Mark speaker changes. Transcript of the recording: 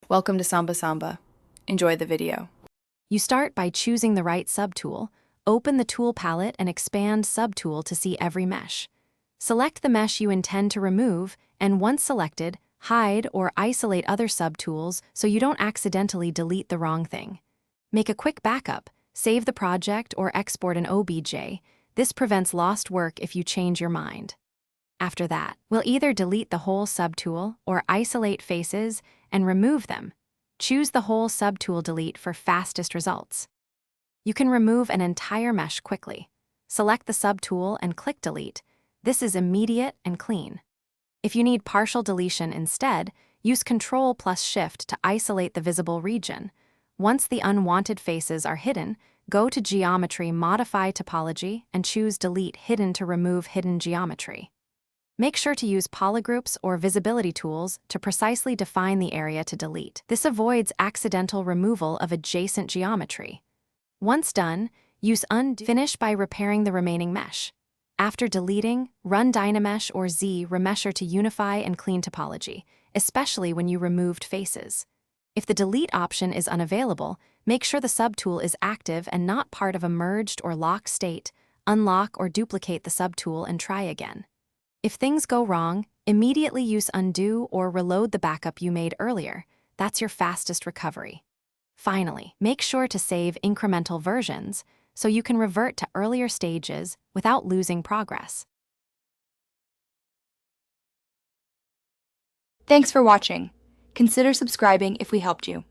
Speaker 1: Welcome to Samba Samba. Enjoy the video.
Speaker 2: You start by choosing the right subtool. Open the tool palette and expand Subtool to see every mesh. Select the mesh you intend to remove, and once selected, hide or isolate other subtools so you don't accidentally delete the wrong thing. Make a quick backup, save the project, or export an OBJ. This prevents lost work if you change your mind. After that, we'll either delete the whole subtool or isolate faces and remove them. Choose the whole subtool delete for fastest results. You can remove an entire mesh quickly. Select the subtool and click delete. This is immediate and clean. If you need partial deletion instead, use Ctrl+Shift to isolate the visible region. Once the unwanted faces are hidden, go to Geometry, Modify Topology, and choose Delete Hidden to remove hidden geometry. Make sure to use polygroups or visibility tools to precisely define the area to delete. This avoids accidental removal of adjacent geometry. Once done, use Undo. Finish by repairing the remaining mesh. After deleting, run Dynamesh or Z-Remesher to unify and clean topology, especially when you removed faces. If the delete option is unavailable, make sure the subtool is active and not part of a merged or locked state. Unlock or duplicate the subtool and try again. If things go wrong, immediately use Undo or reload the backup you made earlier. That's your fastest recovery. Finally, make sure to save incremental versions so you can revert to earlier stages without losing progress.
Speaker 3: Thanks for watching. Consider subscribing if we helped you.